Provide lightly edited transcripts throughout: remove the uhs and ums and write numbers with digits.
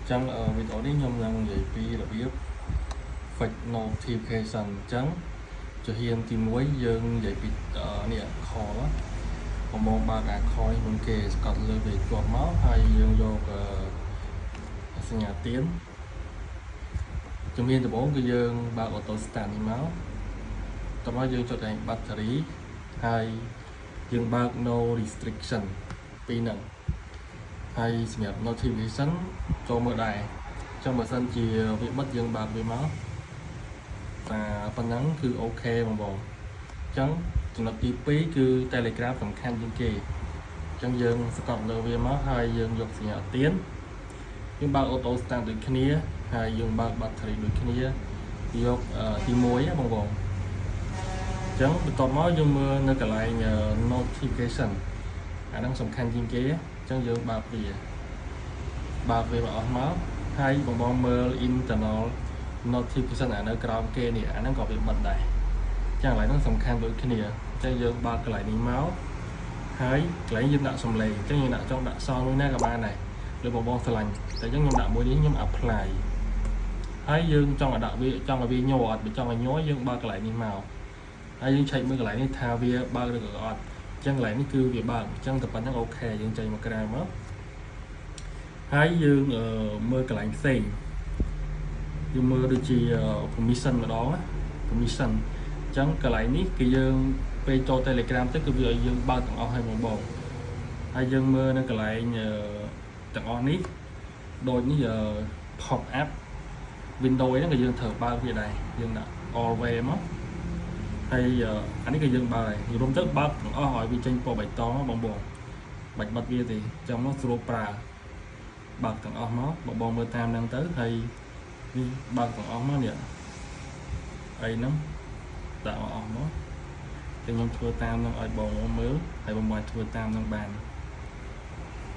chẳng video này nhom năng vậy vì là biết fake notification chẳng cho hiện thì mỗi dương vậy bị nè khó lắm còn mong ba cả khói muốn kề cọt lên về chuột máu hay dương vô sinh nhà tiến trong hiện thì bốn cái dương ba auto stand đi máu trong đó dương cho thành battery hay dương ba no restriction pi nặng hay sinh nhật notification cho mở đài trong bờ sân chỉ bị mất dương bạc bị máu và phần nắngคือ ok បងបងចឹងចំណុចទី2គឺ Telegram សំខាន់ជាងគេចឹងយើងស្កប់លើវាមកហើយយើងយកសញ្ញាទៀនយើងបើក auto stand ដូចគ្នាហើយយើងបើក battery ដូចគ្នាយកទី1បងបងចឹងបន្ទាប់មកយើងមើលនៅកន្លែង notification អាហ្នឹងសំខាន់ជាងគេចឹងយើងបើកវាអស់មកហើយបងបងមើល internal notification អានៅក្រោមគេនេះអាហ្នឹងក៏វាបិទដែរចឹងកន្លែងហ្នឹងសំខាន់ដូចគ្នាចឹងយើងបើកកន្លែងនេះមកហើយកន្លែងយើងដាក់សំឡេងចឹងយើងដាក់ចង់ដាក់សល់មួយណាក៏បានដែរឬបងបងស្រឡាញ់តែចឹងខ្ញុំដាក់មួយនេះខ្ញុំ apply ហើយយើងចង់ឲ្យដាក់វាចង់ឲ្យវាញ័រអត់បើចង់ឲ្យញ័រយើងបើកកន្លែងនេះមកហើយយើងឆែកមើលកន្លែងនេះថាវាបើកឬក៏អត់ចឹងកន្លែងនេះគឺវាបើកចឹងតែប៉ុណ្្នឹងអូខេយើងចេញមកក្រៅមកហើយយើងមើលកន្លែងផ្សេងយើងមើលដូចជា permission ម្ដង permission ចឹងកន្លែងនេះគឺយើងពេលចូល Telegram ទៅគឺវាឲ្យយើងបើកទាំងអស់ហើយបងហើយយើងមើលនៅកន្លែងទាំងអស់នេះដូចនេះpop up Windows ហ្នឹងក៏យើងត្រូវបើកវាដែរយើងដាក់ always មកហើយអានេះក៏យើងបើកហើយរួមទៅបើកទាំងអស់ឲ្យវាចេញពណ៌បៃតងបងបាច់បិទវាទេចឹងមកស្រួលប្រើបើកទាំងអស់មកបងមើលតាមហ្នឹងទៅហើយនេះបើកទាំងអស់មកនេះអីហ្នឹងដាក់អស់មកតែខ្ញុំធ្វើតាមហ្នឹងឲ្យបងមើលហើយបងអាចធ្វើតាមហ្នឹងបាន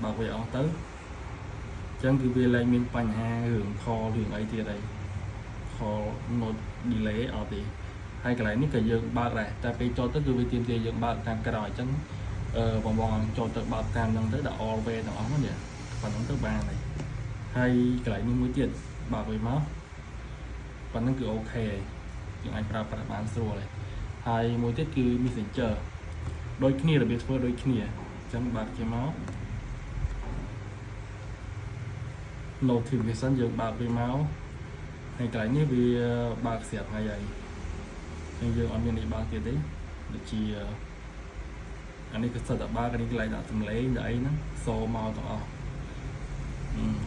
បើកវាអស់ទៅចឹងគឺវាលែងមានបញ្ហារឿង call រឿងអីទៀតអី call not delay អត់ទេហើយកន្លែងនេះក៏យើងបើកដែរតែពេលចូលទៅគឺវាទាមទារយើងបើកតាមក្រោយចឹងបងចូលទៅបើកតាមហ្នឹងទៅដាក់ always ទាំងអស់នេះប៉ុណ្្នឹងទៅបានហើយកន្លែងនេះមួយទៀតបើកវាមកប៉ុណ្្នឹងគឺអូខេយើងអាចប្រើប្រាស់បានស្រួលហើយមួយទៀតគឺ Messenger ដូចគ្នារបៀបធ្វើដូចគ្នាអញ្ចឹងបើកជាមក notification យើងបើកវាមកហើយកន្លែងនេះវាបើកស្រាប់ហើយយើងអត់មាននេះបើកទៀតទេដូចជាអានេះគឺសិតតែបើកនេះកន្លែងដាក់សំឡេងដាក់អីហ្នឹងសូមកទាំងអស់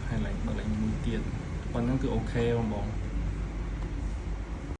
ហើយឡើងបើកឡើងមួយទៀតប៉ុណ្្នឹងគឺអូខេបង